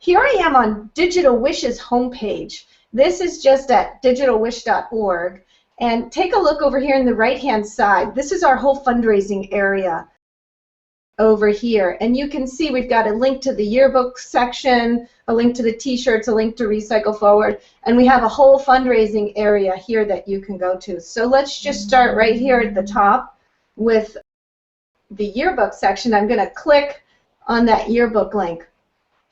Here I am on Digital Wish's homepage. This is just at digitalwish.org. And take a look over here in the right-hand side. This is our whole fundraising area over here. And you can see we've got a link to the yearbook section, a link to the t-shirts, a link to Recycle Forward, and we have a whole fundraising area here that you can go to. So let's just start right here at the top with the yearbook section. I'm going to click on that yearbook link.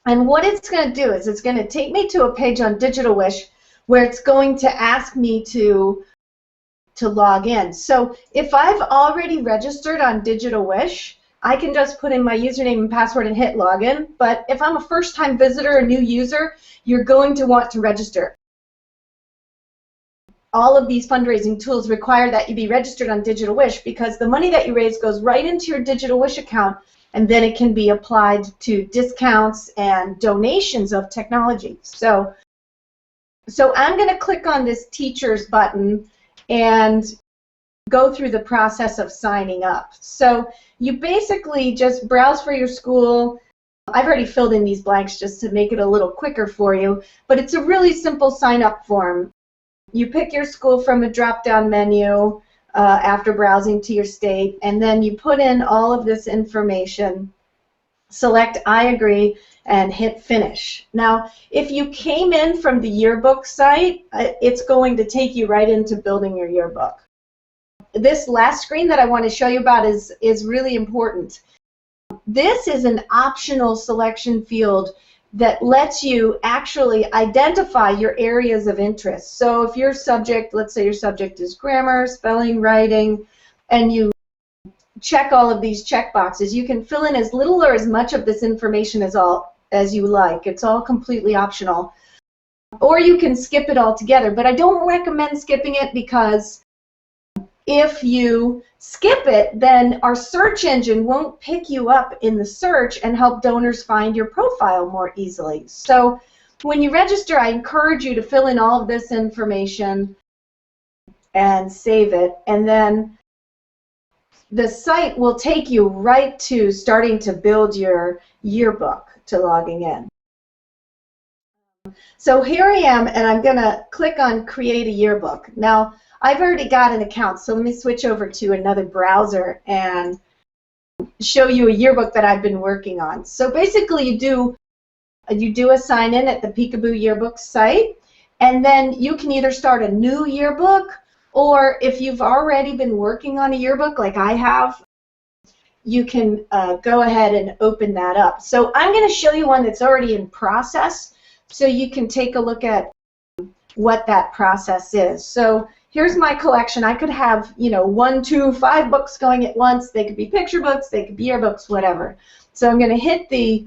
And what it's going to do is it's going to take me to a page on Digital Wish where it's going to ask me to log in. So if I've already registered on Digital Wish, I can just put in my username and password and hit login. But if I'm a first-time visitor, a new user, you're going to want to register. All of these fundraising tools require that you be registered on Digital Wish because the money that you raise goes right into your Digital Wish account, and then it can be applied to discounts and donations of technology. So I'm going to click on this teachers button and go through the process of signing up. So you basically just browse for your school. I've already filled in these blanks just to make it a little quicker for you, but it's a really simple sign-up form. You pick your school from a drop-down menu after browsing to your state, and then you put in all of this information, select I agree, and hit finish. Now, if you came in from the yearbook site, it's going to take you right into building your yearbook. This last screen that I want to show you about is really important. This is an optional selection field that lets you actually identify your areas of interest. So if your subject, let's say your subject is grammar, spelling, writing, and you check all of these check boxes, you can fill in as little or as much of this information as you like. It's all completely optional. Or you can skip it altogether, but I don't recommend skipping it because if you skip it, then our search engine won't pick you up in the search and help donors find your profile more easily. So when you register, I encourage you to fill in all of this information and save it, and then the site will take you right to starting to build your yearbook, to logging in. So here I am, and I'm going to click on Create a Yearbook. Now, I've already got an account, so let me switch over to another browser and show you a yearbook that I've been working on. So basically you do a sign in at the Peekaboo Yearbook site, and then you can either start a new yearbook, or if you've already been working on a yearbook like I have, you can go ahead and open that up. So I'm going to show you one that's already in process so you can take a look at what that process is. So here's my collection. I could have, 1, 2, 5 books going at once. They could be picture books, they could be yearbooks, whatever. So I'm going to hit the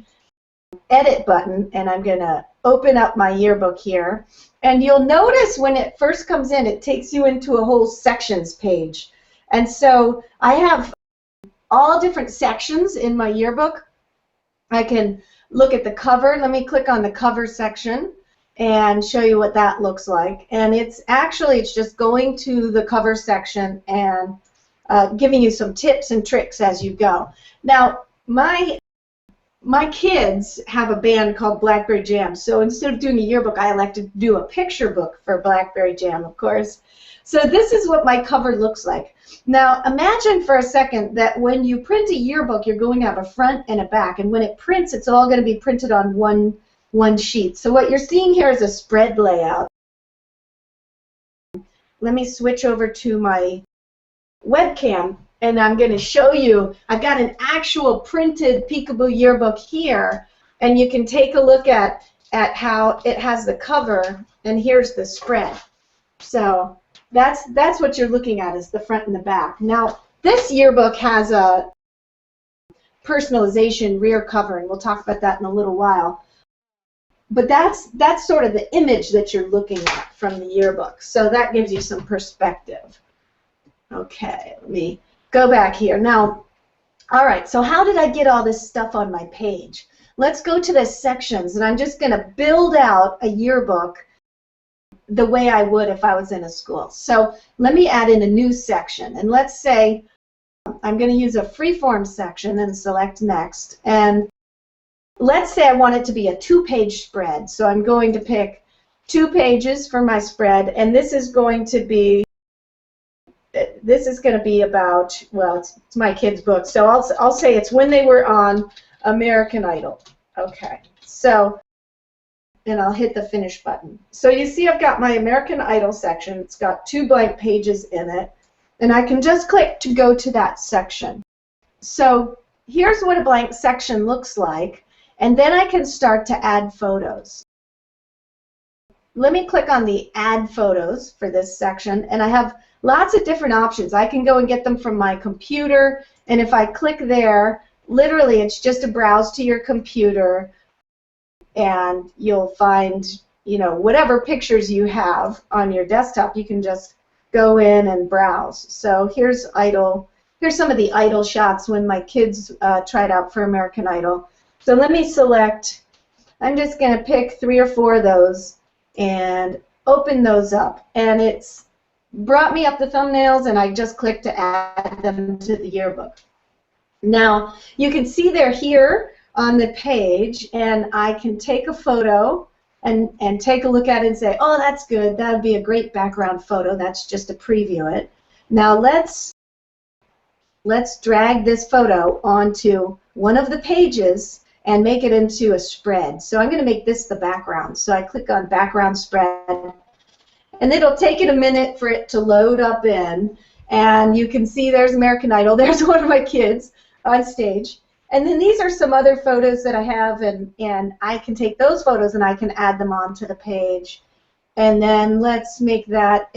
edit button, and I'm going to open up my yearbook here. And you'll notice when it first comes in, it takes you into a whole sections page. And so I have all different sections in my yearbook. I can look at the cover. Let me click on the cover section and show you what that looks like. And it's just going to the cover section and giving you some tips and tricks as you go. Now, my kids have a band called Blackberry Jam, so instead of doing a yearbook, I elected to do a picture book for Blackberry Jam, of course. So this is what my cover looks like. Now, imagine for a second that when you print a yearbook, you're going to have a front and a back, and when it prints, it's all going to be printed on one sheet. So what you're seeing here is a spread layout. Let me switch over to my webcam, and I'm going to show you. I've got an actual printed Peekaboo yearbook here, and you can take a look at how it has the cover, and here's the spread. So that's what you're looking at, is the front and the back. Now, this yearbook has a personalization rear cover, and we'll talk about that in a little while. But that's sort of the image that you're looking at from the yearbook. So that gives you some perspective. Okay, let me go back here. Now, all right, so how did I get all this stuff on my page? Let's go to the sections, and I'm just going to build out a yearbook the way I would if I was in a school. So let me add in a new section, and let's say I'm going to use a freeform section and select next. And let's say I want it to be a 2-page spread. So I'm going to pick 2 pages for my spread, and this is going to be about, well, it's my kid's book, so I'll say it's when they were on American Idol. Okay, so, and I'll hit the finish button. So you see I've got my American Idol section. It's got 2 blank pages in it, and I can just click to go to that section. So here's what a blank section looks like, and then I can start to add photos. Let me click on the Add Photos for this section, and I have lots of different options. I can go and get them from my computer, and if I click there, literally it's just a browse to your computer, and you'll find, you know, whatever pictures you have on your desktop, you can just go in and browse. So here's Idol. Here's some of the Idol shots when my kids tried out for American Idol. So let me select, I'm just going to pick 3 or 4 of those and open those up, and it's brought me up the thumbnails, and I just clicked to add them to the yearbook. Now you can see they're here on the page, and I can take a photo and take a look at it and say, oh, that's good, that would be a great background photo. That's just to preview it. Now let's drag this photo onto one of the pages and make it into a spread. So I'm going to make this the background. So I click on Background Spread, and it'll take it a minute for it to load up in, and you can see there's American Idol. There's one of my kids on stage. And then these are some other photos that I have, and I can take those photos and I can add them onto the page. And then let's make that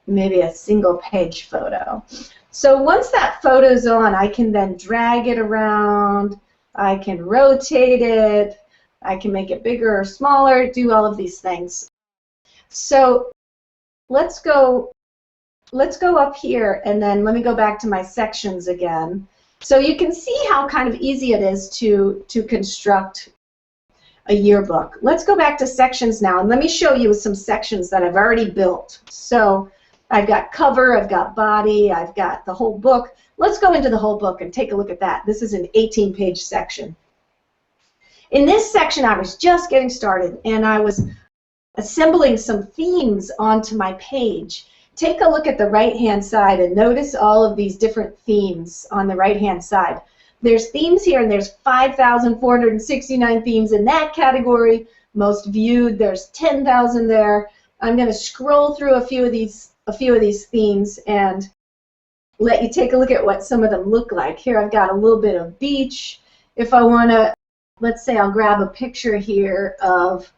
maybe a single page photo. So once that photo's on, I can then drag it around, I can rotate it, I can make it bigger or smaller, do all of these things. So let's go up here, and then let me go back to my sections again. So you can see how kind of easy it is to construct a yearbook. Let's go back to sections now, and let me show you some sections that I've already built. So I've got cover, I've got body, I've got the whole book. Let's go into the whole book and take a look at that. This is an 18-page section. In this section, I was just getting started, and I was assembling some themes onto my page. Take a look at the right-hand side and notice all of these different themes on the right-hand side. There's themes here, and there's 5,469 themes in that category. Most viewed, there's 10,000 there. I'm going to scroll through a few of these themes and let you take a look at what some of them look like. Here I've got a little bit of beach. If I want to, let's say I'll grab a picture here of,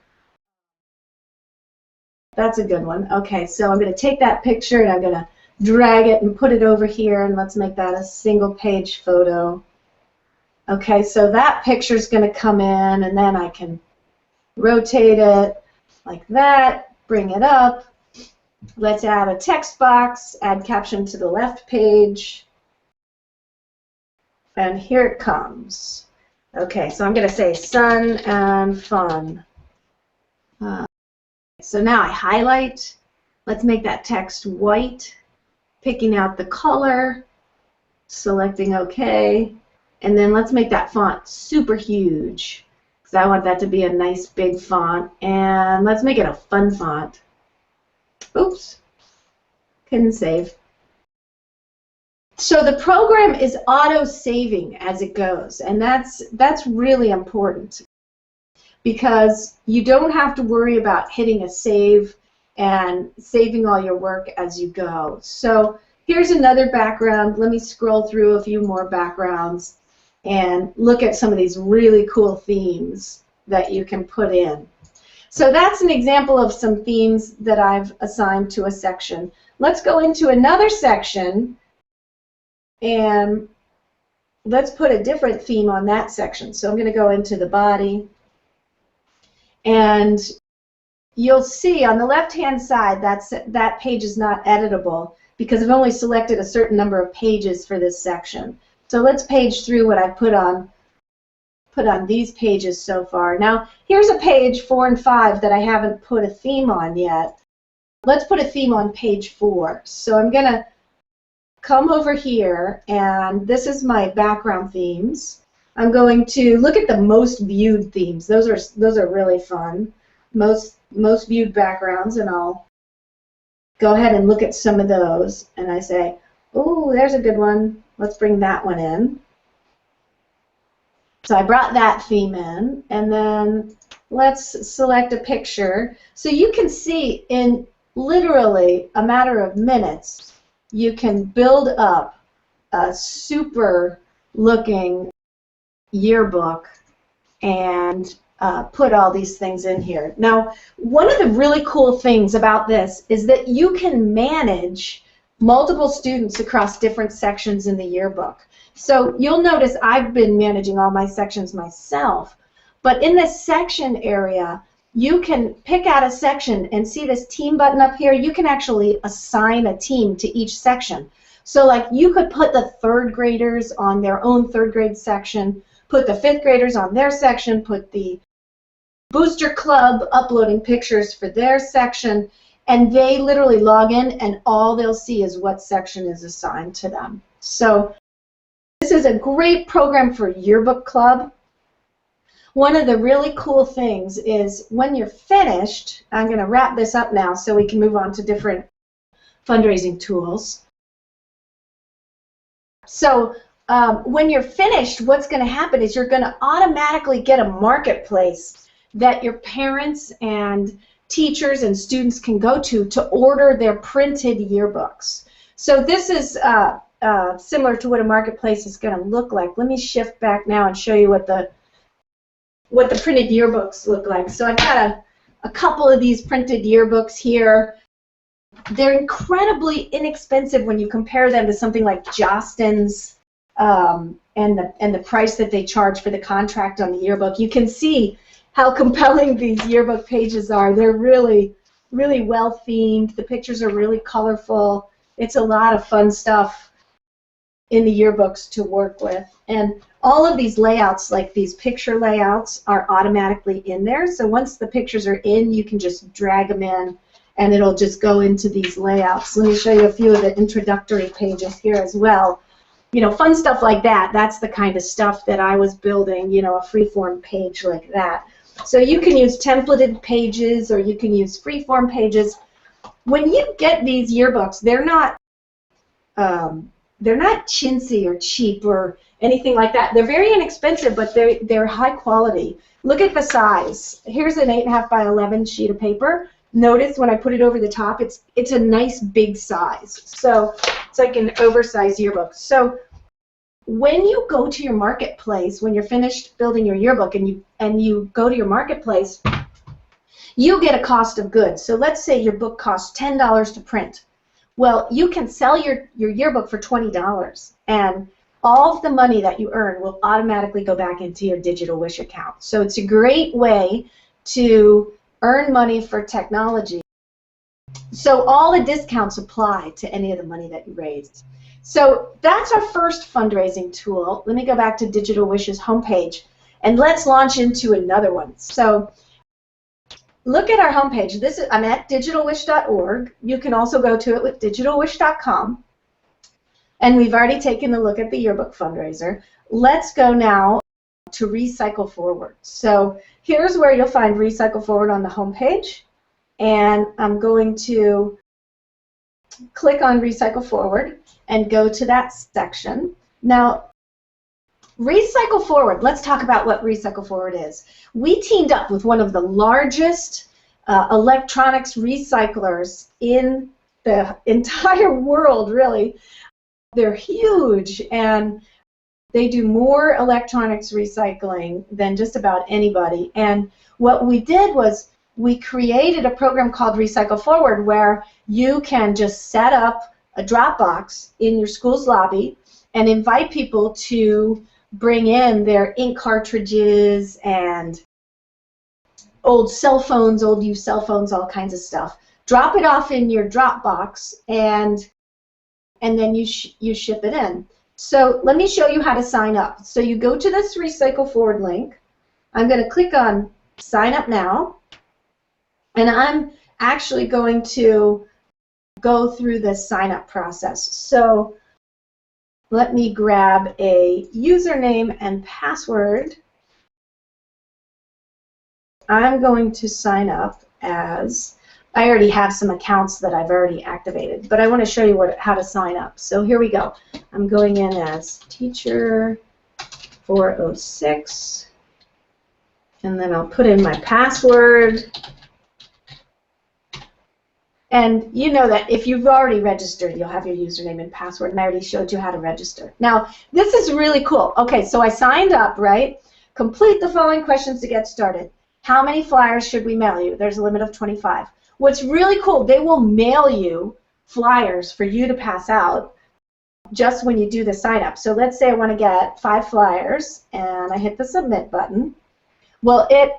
that's a good one. Okay, so I'm going to take that picture and I'm going to drag it and put it over here, and let's make that a single page photo. Okay, so that picture is going to come in, and then I can rotate it like that, bring it up. Let's add a text box, add caption to the left page, and here it comes. Okay, so I'm going to say sun and fun. So now I highlight. Let's make that text white, picking out the color, selecting OK, and then let's make that font super huge, because I want that to be a nice big font, and let's make it a fun font. Oops, couldn't save. So the program is auto-saving as it goes, and that's really important, because you don't have to worry about hitting a save and saving all your work as you go. So here's another background. Let me scroll through a few more backgrounds and look at some of these really cool themes that you can put in. So that's an example of some themes that I've assigned to a section. Let's go into another section and let's put a different theme on that section. So I'm going to go into the body, and you'll see on the left-hand side that page is not editable because I've only selected a certain number of pages for this section. So let's page through what I've put on these pages so far. Now here's a page 4 and 5 that I haven't put a theme on yet. Let's put a theme on page 4. So I'm going to come over here, and this is my background themes. I'm going to look at the most viewed themes. Those are really fun. Most viewed backgrounds, and I'll go ahead and look at some of those. And I say, oh, there's a good one. Let's bring that one in. So I brought that theme in, and then let's select a picture. So you can see in literally a matter of minutes, you can build up a super looking yearbook and put all these things in here. Now, one of the really cool things about this is that you can manage multiple students across different sections in the yearbook. So you'll notice I've been managing all my sections myself, but in this section area, you can pick out a section and see this team button up here. You can actually assign a team to each section. So like you could put the third graders on their own third grade section, put the fifth graders on their section, put the booster club uploading pictures for their section, and they literally log in and all they'll see is what section is assigned to them. So this is a great program for yearbook club. One of the really cool things is when you're finished, I'm going to wrap this up now so we can move on to different fundraising tools. So when you're finished, what's going to happen is you're going to automatically get a marketplace that your parents and teachers and students can go to order their printed yearbooks. So this is similar to what a marketplace is going to look like. Let me shift back now and show you what the printed yearbooks look like. So I've got a couple of these printed yearbooks here. They're incredibly inexpensive when you compare them to something like Jostens and the price that they charge for the contract on the yearbook. You can see how compelling these yearbook pages are. They're really, really well themed. The pictures are really colorful. It's a lot of fun stuff in the yearbooks to work with. And all of these layouts, like these picture layouts, are automatically in there. So once the pictures are in, you can just drag them in and it'll just go into these layouts. Let me show you a few of the introductory pages here as well. You know, fun stuff like that. That's the kind of stuff that I was building, you know, a freeform page like that. So you can use templated pages or you can use freeform pages. When you get these yearbooks, they're not chintzy or cheap or anything like that. They're very inexpensive, but they're high quality. Look at the size. Here's an 8.5 by 11 sheet of paper. Notice when I put it over the top, it's a nice big size. So it's like an oversized yearbook. So when you go to your marketplace, when you're finished building your yearbook and you go to your marketplace, you get a cost of goods. So let's say your book costs $10 to print. Well, you can sell your yearbook for $20, and all of the money that you earn will automatically go back into your Digital Wish account. So it's a great way to earn money for technology. So all the discounts apply to any of the money that you raised. So that's our first fundraising tool. Let me go back to Digital Wish's homepage, and let's launch into another one. So look at our homepage. I'm at digitalwish.org. You can also go to it with digitalwish.com. And we've already taken a look at the yearbook fundraiser. Let's go now to Recycle Forward. So here's where you'll find Recycle Forward on the homepage. And I'm going to click on Recycle Forward and go to that section. Now, Recycle Forward, let's talk about what Recycle Forward is. We teamed up with one of the largest electronics recyclers in the entire world, really. They're huge, and they do more electronics recycling than just about anybody. And what we did was we created a program called Recycle Forward where you can just set up a Dropbox in your school's lobby and invite people to bring in their ink cartridges and old cell phones, old used cell phones, all kinds of stuff. Drop it off in your Dropbox, and then you ship it in. So let me show you how to sign up. So you go to this Recycle Forward link. I'm going to click on Sign Up Now, and I'm actually going to go through this sign up process. So Let me grab a username and password. I'm going to sign up as, I already have some accounts that I've already activated, but I want to show you how to sign up. So here we go. I'm going in as teacher 406, and then I'll put in my password. And you know that if you've already registered, you'll have your username and password, and I already showed you how to register. Now, this is really cool. Okay, so I signed up, right? Complete the following questions to get started. How many flyers should we mail you? There's a limit of 25. What's really cool, they will mail you flyers for you to pass out just when you do the sign up. So let's say I want to get 5 flyers, and I hit the submit button. Well, it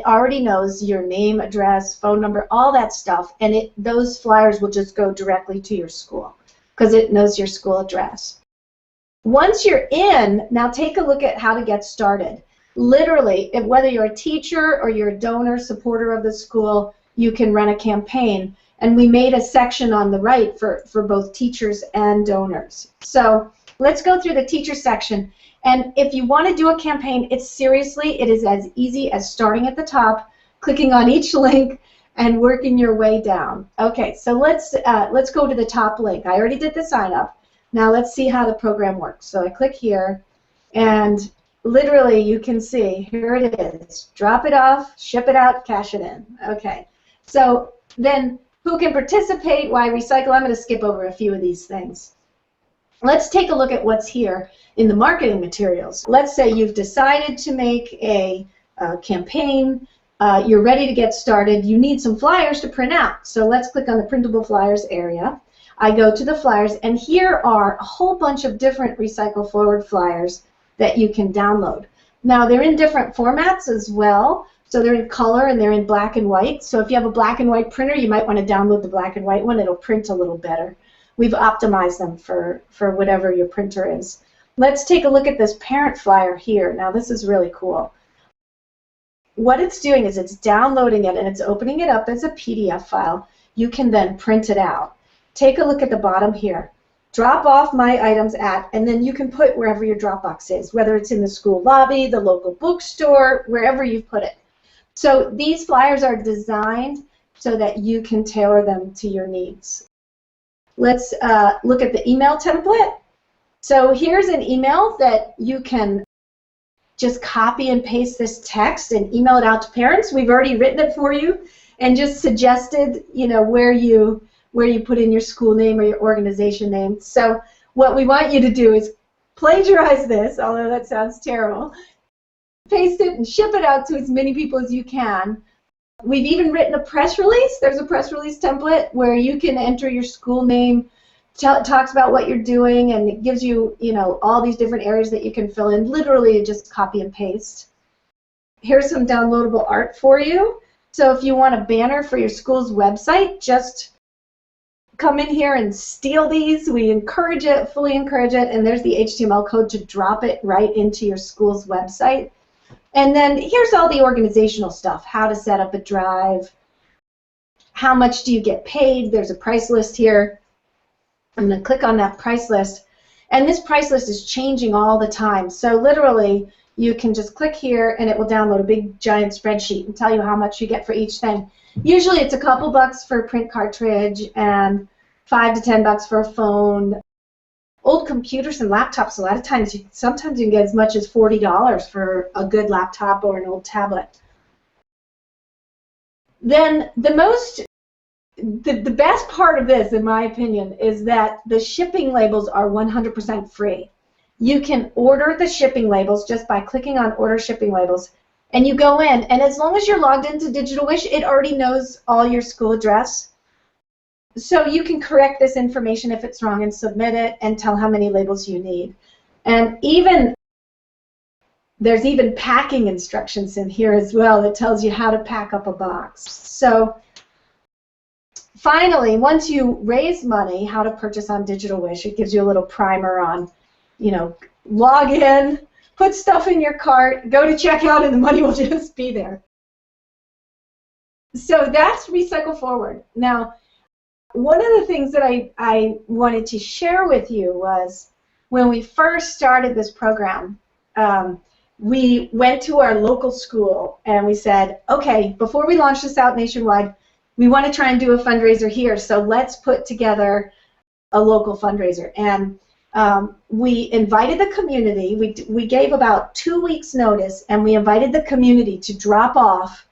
already knows your name, address, phone number, all that stuff, and those flyers will just go directly to your school because it knows your school address. Once you're in, now take a look at how to get started. Literally, whether you're a teacher or you're a donor, supporter of the school, you can run a campaign. And we made a section on the right for both teachers and donors. So let's go through the teacher section. And if you want to do a campaign, it is as easy as starting at the top, clicking on each link, and working your way down. Okay, so let's go to the top link. I already did the sign up. Now let's see how the program works. So I click here, and literally you can see, here it is. Drop it off, ship it out, cash it in. Okay, so then who can participate? Why recycle? I'm going to skip over a few of these things. Let's take a look at what's here in the marketing materials. Let's say you've decided to make a campaign. You're ready to get started. You need some flyers to print out. So let's click on the printable flyers area. I go to the flyers, and here are a whole bunch of different Recycle Forward flyers that you can download. Now, they're in different formats as well. So they're in color and they're in black and white. So if you have a black and white printer, you might want to download the black and white one. It'll print a little better. We've optimized them for whatever your printer is. Let's take a look at this parent flyer here. Now this is really cool. What it's doing is it's downloading it and it's opening it up as a PDF file. You can then print it out. Take a look at the bottom here. Drop off my items at, and then you can put wherever your Dropbox is, whether it's in the school lobby, the local bookstore, wherever you put it. So these flyers are designed so that you can tailor them to your needs. Let's look at the email template. So here's an email that you can just copy and paste this text and email it out to parents. We've already written it for you and just suggested, where you put in your school name or your organization name. So what we want you to do is plagiarize this, although that sounds terrible, paste it and ship it out to as many people as you can. We've even written a press release. There's a press release template where you can enter your school name. It talks about what you're doing, and it gives you, all these different areas that you can fill in. Literally, just copy and paste. Here's some downloadable art for you. So if you want a banner for your school's website, just come in here and steal these. We encourage it, fully encourage it, and there's the HTML code to drop it right into your school's website. And then here's all the organizational stuff, how to set up a drive, how much do you get paid. There's a price list here. I'm going to click on that price list, and this price list is changing all the time. So literally, you can just click here, and it will download a big giant spreadsheet and tell you how much you get for each thing. Usually it's a couple bucks for a print cartridge and $5 to $10 for a phone. Old computers and laptops, a lot of times, sometimes you can get as much as $40 for a good laptop or an old tablet. Then the best part of this, in my opinion, is that the shipping labels are 100% free. You can order the shipping labels just by clicking on Order Shipping Labels, and you go in, and as long as you're logged into Digital Wish, it already knows all your school address. So you can correct this information if it's wrong and submit it and tell how many labels you need. And there's even packing instructions in here as well that tells you how to pack up a box. So finally, once you raise money, how to purchase on Digital Wish, it gives you a little primer on, log in, put stuff in your cart, go to checkout, and the money will just be there. So that's Recycle Forward. Now, one of the things that I wanted to share with you was when we first started this program, we went to our local school and we said, okay, before we launch this out nationwide, we want to try and do a fundraiser here, so let's put together a local fundraiser. And we invited the community. We gave about 2 weeks notice, and we invited the community to drop off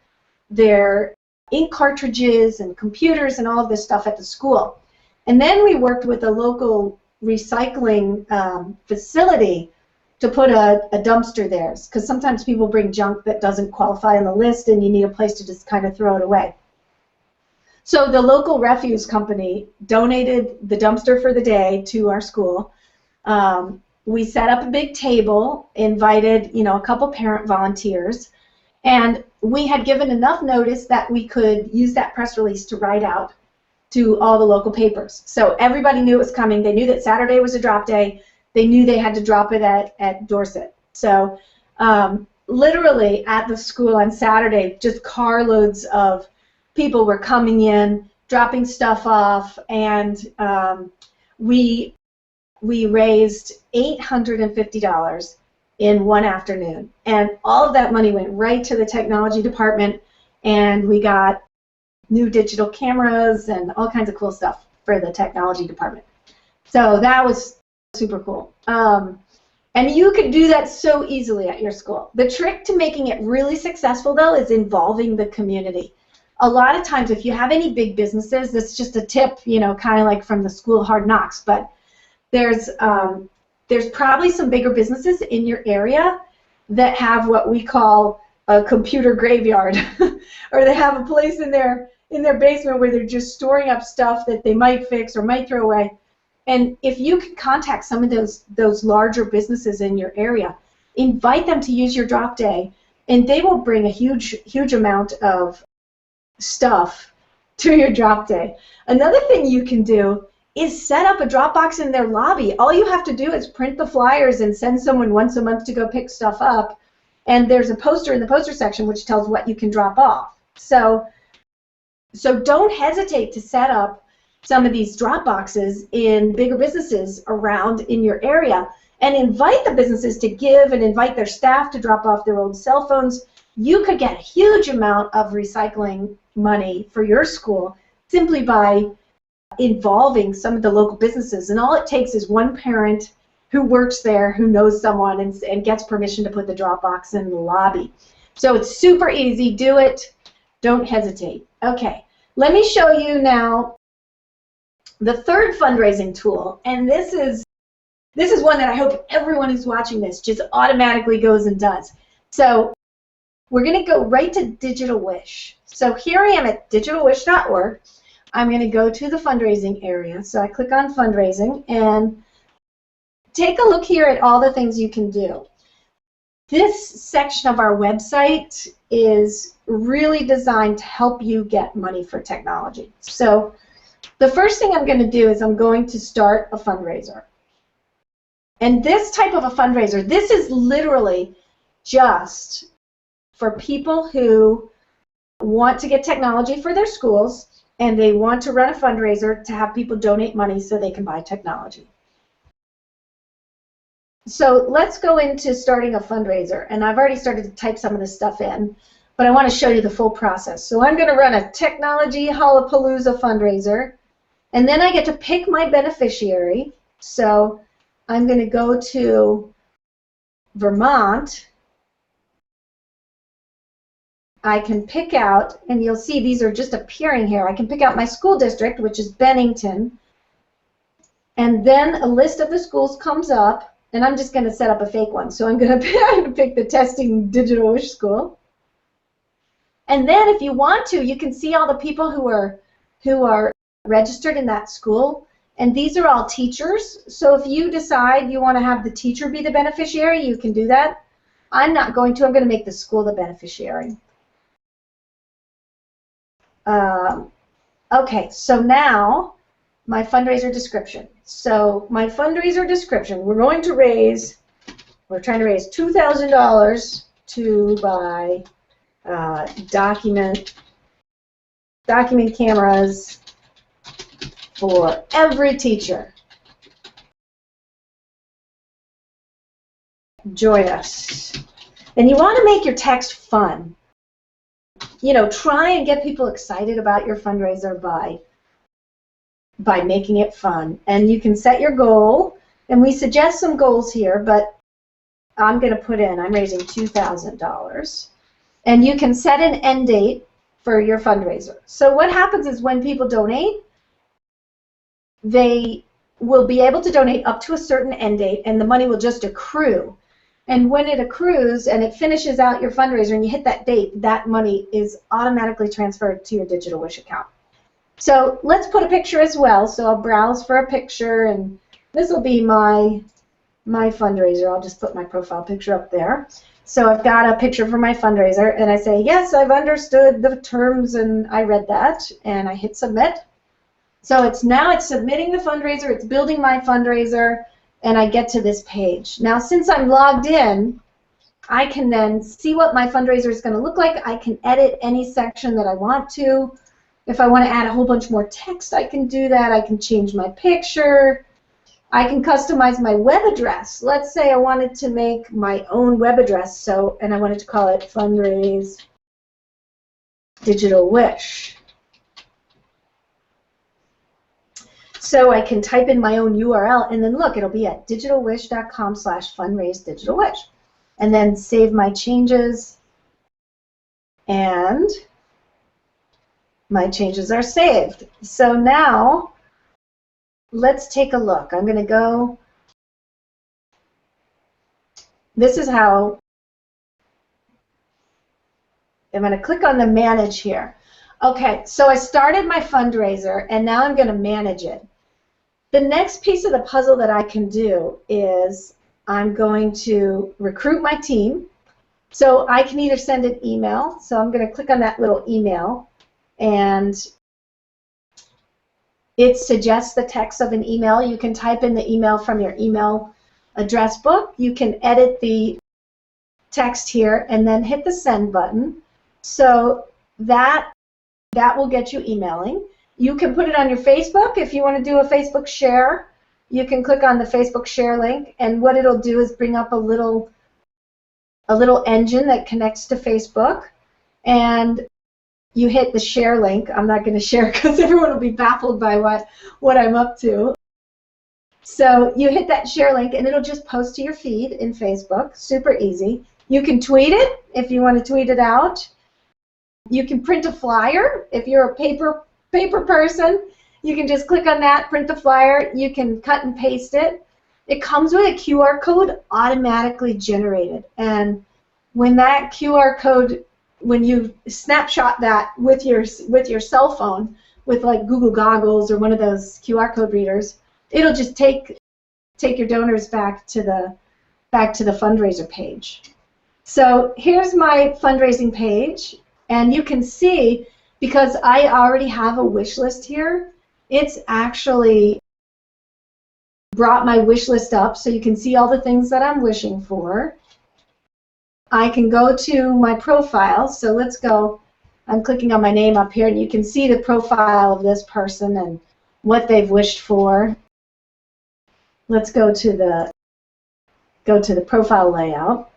their ink cartridges and computers and all of this stuff at the school. And then we worked with a local recycling facility to put a dumpster there, because sometimes people bring junk that doesn't qualify on the list and you need a place to just kind of throw it away. So the local refuse company donated the dumpster for the day to our school. We set up a big table, invited a couple parent volunteers, and we had given enough notice that we could use that press release to write out to all the local papers. So everybody knew it was coming. They knew that Saturday was a drop day. They knew they had to drop it at Dorset. So literally at the school on Saturday, just carloads of people were coming in, dropping stuff off, and we raised $850 in one afternoon. And all of that money went right to the technology department, and we got new digital cameras and all kinds of cool stuff for the technology department. So that was super cool. And you could do that so easily at your school. The trick to making it really successful, though, is involving the community. A lot of times, if you have any big businesses, this is just a tip, kind of like from the school Hard Knocks, but there's probably some bigger businesses in your area that have what we call a computer graveyard, or they have a place in their basement where they're just storing up stuff that they might fix or might throw away. And if you can contact some of those larger businesses in your area, invite them to use your drop day, and they will bring a huge amount of stuff to your drop day. Another thing you can do is set up a Dropbox in their lobby. All you have to do is print the flyers and send someone once a month to go pick stuff up, and there's a poster in the poster section which tells what you can drop off. So don't hesitate to set up some of these drop boxes in bigger businesses around in your area, and invite the businesses to give, and invite their staff to drop off their old cell phones. You could get a huge amount of recycling money for your school simply by involving some of the local businesses, and all it takes is one parent who works there, who knows someone, and gets permission to put the drop box in the lobby. So it's super easy. Do it. Don't hesitate. Okay, let me show you now the third fundraising tool, and this is one that I hope everyone who's watching this just automatically goes and does. So we're going to go right to Digital Wish. So here I am at digitalwish.org. I'm going to go to the fundraising area. So I click on fundraising and take a look here at all the things you can do. This section of our website is really designed to help you get money for technology. So the first thing I'm going to do is I'm going to start a fundraiser. And this type of a fundraiser, this is literally just for people who want to get technology for their schools, and they want to run a fundraiser to have people donate money so they can buy technology. So let's go into starting a fundraiser, and I've already started to type some of this stuff in, but I want to show you the full process. So I'm going to run a Technology Hallapalooza fundraiser, and then I get to pick my beneficiary. So I'm going to go to Vermont. I can pick out, and you'll see these are just appearing here. I can pick out my school district, which is Bennington, and then a list of the schools comes up, and I'm just going to set up a fake one. So I'm going to pick the Testing Digital Wish School. And then if you want to, you can see all the people who are registered in that school, and these are all teachers. So if you decide you want to have the teacher be the beneficiary, you can do that. I'm not going to. I'm going to make the school the beneficiary. Okay, so now my fundraiser description. So my fundraiser description, we're trying to raise $2,000 to buy document cameras for every teacher. join us. And you want to make your text fun. You know, try and get people excited about your fundraiser by making it fun. And you can set your goal, and we suggest some goals here, but I'm going to put in, I'm raising $2,000. And you can set an end date for your fundraiser. So what happens is when people donate, they will be able to donate up to a certain end date, and the money will just accrue. And when it accrues and it finishes out your fundraiser and you hit that date, that money is automatically transferred to your Digital Wish account. So let's put a picture as well. So I'll browse for a picture, and this will be my fundraiser. I'll just put my profile picture up there. So I've got a picture for my fundraiser, and I say, yes, I've understood the terms and I read that, and I hit submit. So it's submitting the fundraiser, it's building my fundraiser, and I get to this page. Now, since I'm logged in, I can then see what my fundraiser is going to look like. I can edit any section that I want to. If I want to add a whole bunch more text, I can do that. I can change my picture. I can customize my web address. Let's say I wanted to make my own web address, and I wanted to call it Fundraise Digital Wish. So I can type in my own URL, and then look, it'll be at digitalwish.com/fundraisedigitalwish. And then save my changes, and my changes are saved. So now, let's take a look. I'm going to go, this is how, I'm going to click on the manage here. Okay, so I started my fundraiser, and now I'm going to manage it. The next piece of the puzzle that I can do is I'm going to recruit my team. So I can either send an email, so I'm going to click on that little email, and it suggests the text of an email. You can type in the email from your email address book. You can edit the text here and then hit the send button. So that will get you emailing. You can put it on your Facebook. If you want to do a Facebook share, you can click on the Facebook share link, and what it'll do is bring up a little engine that connects to Facebook, and you hit the share link. I'm not going to share because everyone will be baffled by what I'm up to. So you hit that share link, and it'll just post to your feed in Facebook. Super easy. You can tweet it if you want to tweet it out. You can print a flyer. If you're a paper person, you can just click on that, print the flyer. You can cut and paste it. It comes with a QR code automatically generated, and when that QR code, when you snapshot that with your cell phone, with like Google Goggles or one of those QR code readers, it'll just take your donors back to the fundraiser page. So here's my fundraising page, and you can see, because I already have a wish list here, it's actually brought my wish list up, so you can see all the things that I'm wishing for. I can go to my profile, so let's go, I'm clicking on my name up here, and you can see the profile of this person and what they've wished for. Let's go to the profile layout.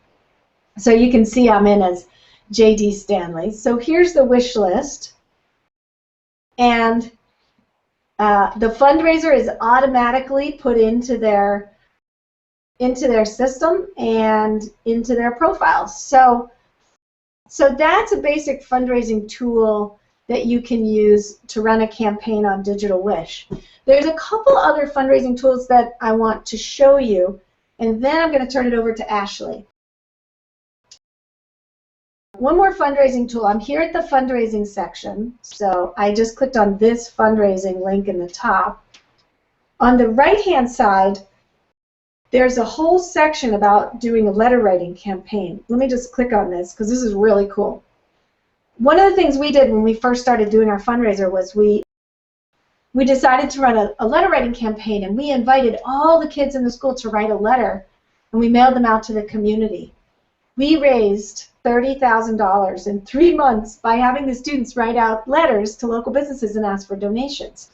So you can see I'm in as J.D. Stanley. So here's the wish list, and the fundraiser is automatically put into their system and into their profile. So that's a basic fundraising tool that you can use to run a campaign on Digital Wish. There's a couple other fundraising tools that I want to show you, and then I'm going to turn it over to Ashley. One more fundraising tool. I'm here at the fundraising section, so I just clicked on this fundraising link in the top. On the right-hand side, there's a whole section about doing a letter writing campaign. Let me just click on this because this is really cool. One of the things we did when we first started doing our fundraiser was we decided to run a letter writing campaign, and we invited all the kids in the school to write a letter, and we mailed them out to the community. We raised $30,000 in 3 months by having the students write out letters to local businesses and ask for donations.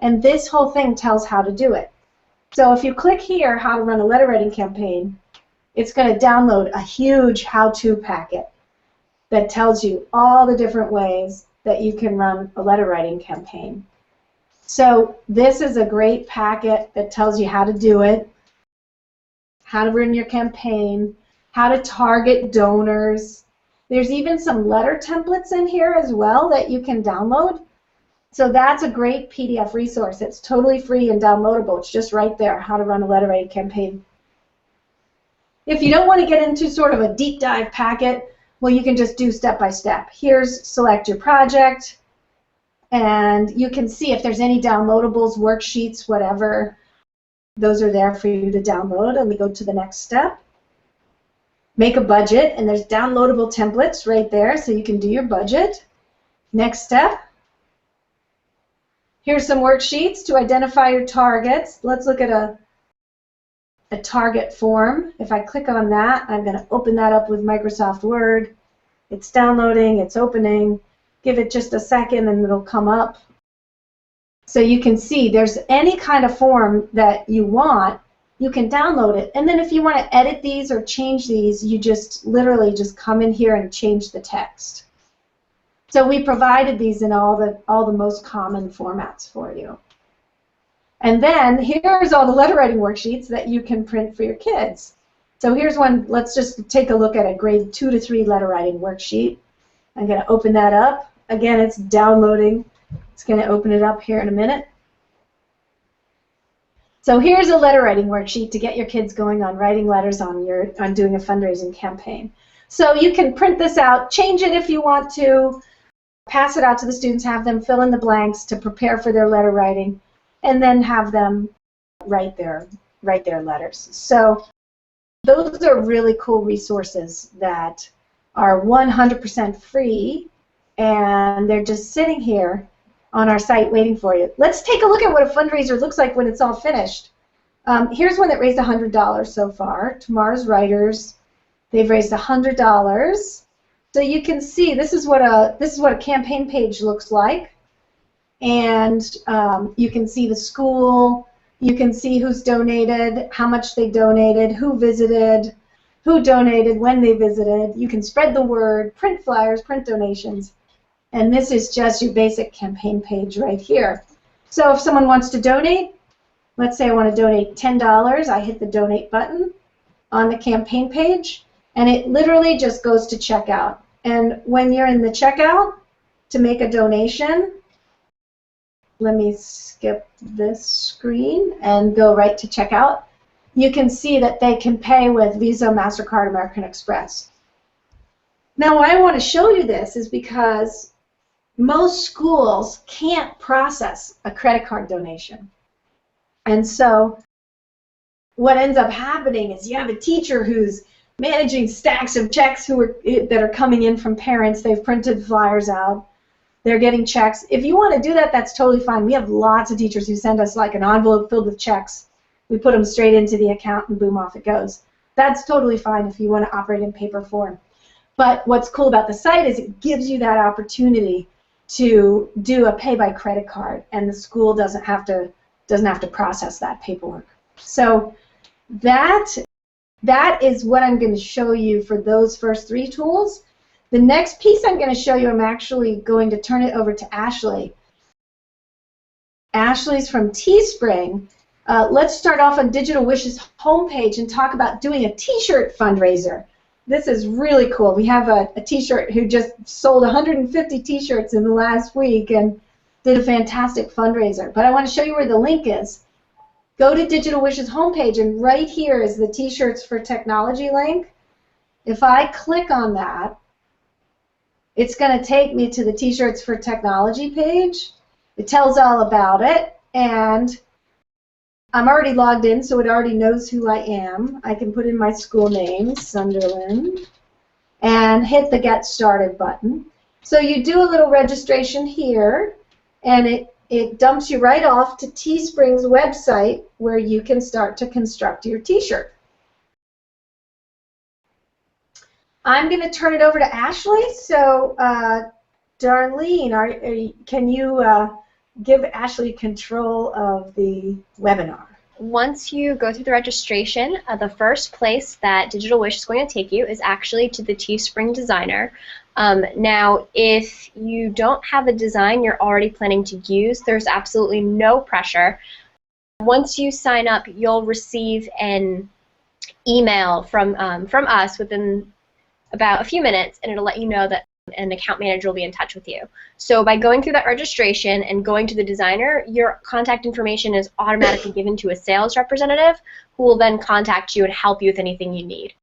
And this whole thing tells how to do it. So if you click here, how to run a letter writing campaign, it's going to download a huge how-to packet that tells you all the different ways that you can run a letter writing campaign. So this is a great packet that tells you how to do it, how to run your campaign, how to target donors. There's even some letter templates in here as well that you can download. So that's a great PDF resource. It's totally free and downloadable. It's just right there, how to run a letter writing campaign. If you don't want to get into sort of a deep dive packet, well, you can just do step by step. Here's select your project, and you can see if there's any downloadables, worksheets, whatever. Those are there for you to download. And we go to the next step. Make a budget, and there's downloadable templates right there, so you can do your budget. Next step. Here's some worksheets to identify your targets. Let's look at a target form. If I click on that, I'm going to open that up with Microsoft Word. It's downloading, it's opening. Give it just a second and it'll come up. So you can see there's any kind of form that you want, you can download it. And then if you want to edit these or change these, you just literally just come in here and change the text. So we provided these in all the most common formats for you. And then here's all the letter writing worksheets that you can print for your kids. So here's one. Let's just take a look at a grade 2 to 3 letter writing worksheet. I'm going to open that up. Again, it's downloading. It's going to open it up here in a minute. So here's a letter writing worksheet to get your kids going on writing letters on doing a fundraising campaign. So you can print this out, change it if you want to, pass it out to the students, have them fill in the blanks to prepare for their letter writing, and then have them write their letters. So those are really cool resources that are 100% free, and they're just sitting here on our site waiting for you. Let's take a look at what a fundraiser looks like when it's all finished. Here's one that raised $100 so far. Tomorrow's Writers, they've raised $100. So you can see this is what a campaign page looks like. And you can see the school, you can see who's donated, how much they donated, who visited, who donated, when they visited. You can spread the word, print flyers, print donations, and this is just your basic campaign page right here. So if someone wants to donate, let's say I want to donate $10, I hit the donate button on the campaign page, and it literally just goes to checkout. And when you're in the checkout to make a donation, let me skip this screen and go right to checkout. You can see that they can pay with Visa, MasterCard, American Express. Now, why I want to show you this is because most schools can't process a credit card donation. And so what ends up happening is you have a teacher who's managing stacks of checks that are coming in from parents. They've printed flyers out. They're getting checks. If you want to do that, that's totally fine. We have lots of teachers who send us like an envelope filled with checks. We put them straight into the account and boom, off it goes. That's totally fine if you want to operate in paper form. But what's cool about the site is it gives you that opportunity to do a pay by credit card, and the school doesn't have to process that paperwork. So that is what I'm going to show you for those first 3 tools. The next piece I'm going to show you, I'm actually going to turn it over to Ashley. Ashley's from Teespring. Let's start off on Digital Wish's homepage and talk about doing a t-shirt fundraiser. This is really cool. We have a t-shirt who just sold 150 t-shirts in the last week and did a fantastic fundraiser. But I want to show you where the link is. Go to Digital Wish's homepage, and right here is the T-Shirts for Technology link. If I click on that, it's going to take me to the T-Shirts for Technology page. It tells all about it, and I'm already logged in, so it already knows who I am. I can put in my school name, Sunderland, and hit the Get Started button. So you do a little registration here, and it dumps you right off to Teespring's website where you can start to construct your t-shirt. I'm going to turn it over to Ashley. So, Darlene, can you give Ashley control of the webinar? once you go through the registration, the first place that Digital Wish is going to take you is actually to the Teespring Designer. Now, if you don't have a design you're already planning to use, there's absolutely no pressure. Once you sign up, you'll receive an email from us within about a few minutes, and it'll let you know that an account manager will be in touch with you. So by going through that registration and going to the designer, your contact information is automatically given to a sales representative who will then contact you and help you with anything you need.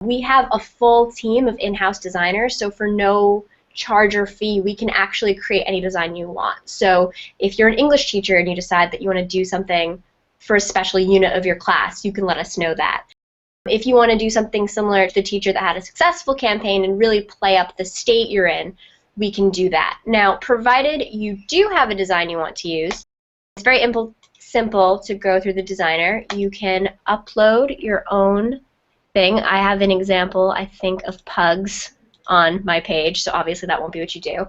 We have a full team of in-house designers, so for no charge or fee, we can actually create any design you want. So if you're an English teacher and you decide that you want to do something for a special unit of your class, you can let us know that. If you want to do something similar to the teacher that had a successful campaign and really play up the state you're in, we can do that. Now, provided you do have a design you want to use, it's very simple to go through the designer. You can upload your own thing. I have an example, I think, of pugs on my page, so obviously that won't be what you do.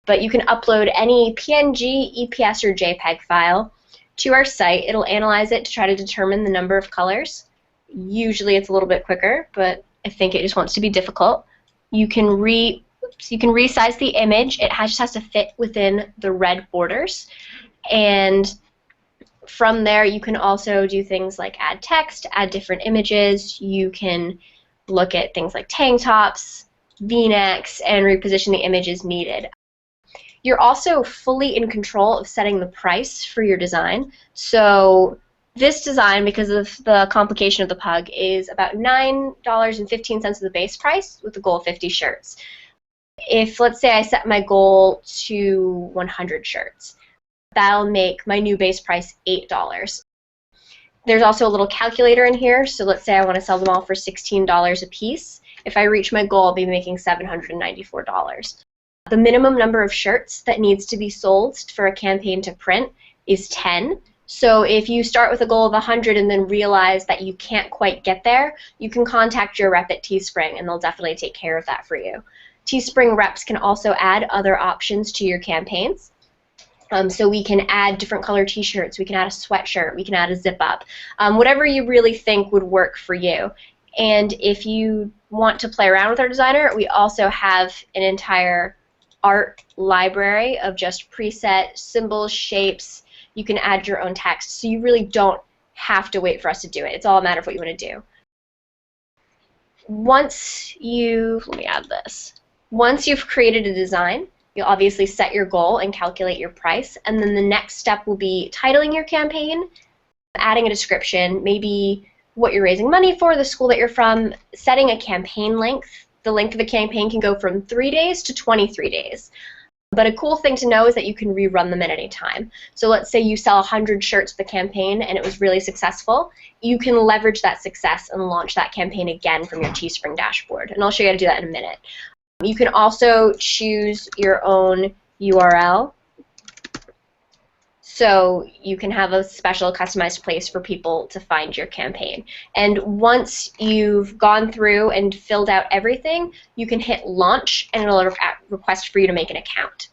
But you can upload any PNG, EPS, or JPEG file to our site. It'll analyze it to try to determine the number of colors. Usually it's a little bit quicker, but I think it just wants to be difficult. You can resize the image. It just has to fit within the red borders. And from there, you can also do things like add text, add different images. You can look at things like tank tops, V-necks, and reposition the image as needed. You're also fully in control of setting the price for your design. So this design, because of the complication of the pug, is about $9.15 of the base price with a goal of 50 shirts. If, let's say, I set my goal to 100 shirts, that'll make my new base price $8. There's also a little calculator in here, so let's say I want to sell them all for $16 a piece. If I reach my goal, I'll be making $794. The minimum number of shirts that needs to be sold for a campaign to print is 10. So if you start with a goal of 100 and then realize that you can't quite get there, you can contact your rep at Teespring and they'll definitely take care of that for you. Teespring reps can also add other options to your campaigns. So we can add different color t-shirts, we can add a sweatshirt, we can add a zip-up, whatever you really think would work for you. And if you want to play around with our designer, we also have an entire art library of just preset symbols, shapes. You can add your own text, so you really don't have to wait for us to do it. It's all a matter of what you want to do. Once you've created a design, you'll obviously set your goal and calculate your price, and then the next step will be titling your campaign, adding a description, maybe what you're raising money for, the school that you're from, setting a campaign length. The length of a campaign can go from 3 days to 23 days. But a cool thing to know is that you can rerun them at any time. So let's say you sell 100 shirts for the campaign and it was really successful. You can leverage that success and launch that campaign again from your Teespring dashboard. And I'll show you how to do that in a minute. You can also choose your own URL. So you can have a special customized place for people to find your campaign. And once you've gone through and filled out everything, you can hit launch and it'll request for you to make an account.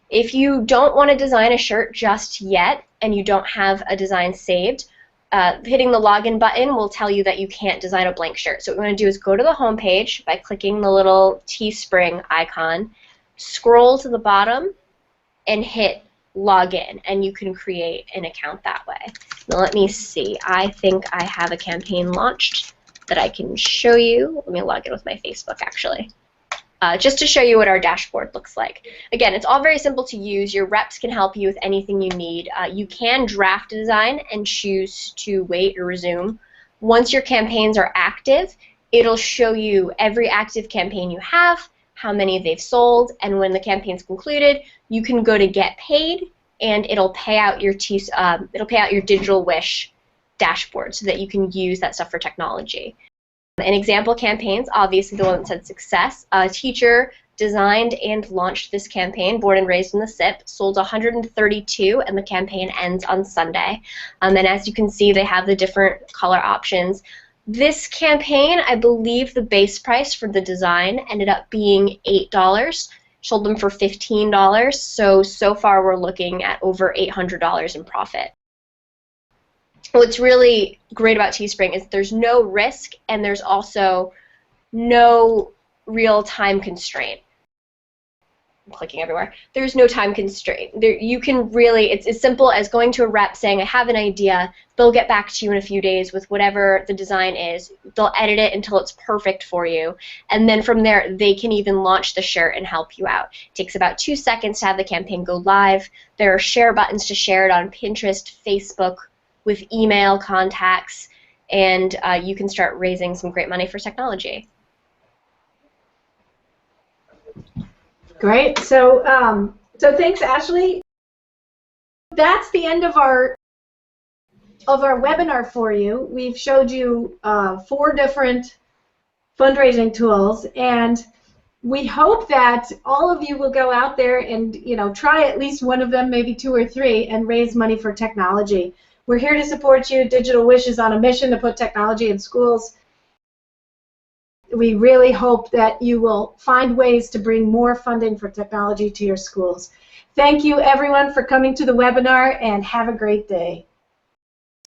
If you don't want to design a shirt just yet and you don't have a design saved, hitting the login button will tell you that you can't design a blank shirt. So what we want to do is go to the home page by clicking the little Teespring icon, scroll to the bottom, and hit login, and you can create an account that way. Now let me see. I think I have a campaign launched that I can show you. Let me log in with my Facebook actually. Just to show you what our dashboard looks like. Again, it's all very simple to use. Your reps can help you with anything you need. You can draft a design and choose to wait or resume. Once your campaigns are active, it'll show you every active campaign you have, how many they've sold, and when the campaign's concluded, you can go to get paid, and it'll pay out your Digital Wish dashboard so that you can use that stuff for technology. In example campaigns, obviously the one that said success, a teacher designed and launched this campaign, born and raised in the SIP, sold 132, and the campaign ends on Sunday. And as you can see, they have the different color options. This campaign, I believe the base price for the design ended up being $8. Sold them for $15, so far we're looking at over $800 in profit. what's really great about Teespring is there's no risk and there's also no real time constraint. I'm clicking everywhere. There's no time constraint. You can really, it's as simple as going to a rep saying, I have an idea. They'll get back to you in a few days with whatever the design is. They'll edit it until it's perfect for you. And then from there, they can even launch the shirt and help you out. It takes about 2 seconds to have the campaign go live. There are share buttons to share it on Pinterest, Facebook, with email contacts, and you can start raising some great money for technology. Great. So, thanks, Ashley. That's the end of our webinar for you. We've showed you 4 different fundraising tools, and we hope that all of you will go out there and try at least one of them, maybe 2 or 3, and raise money for technology. We're here to support you. Digital Wish is on a mission to put technology in schools. We really hope that you will find ways to bring more funding for technology to your schools. Thank you, everyone, for coming to the webinar, and have a great day.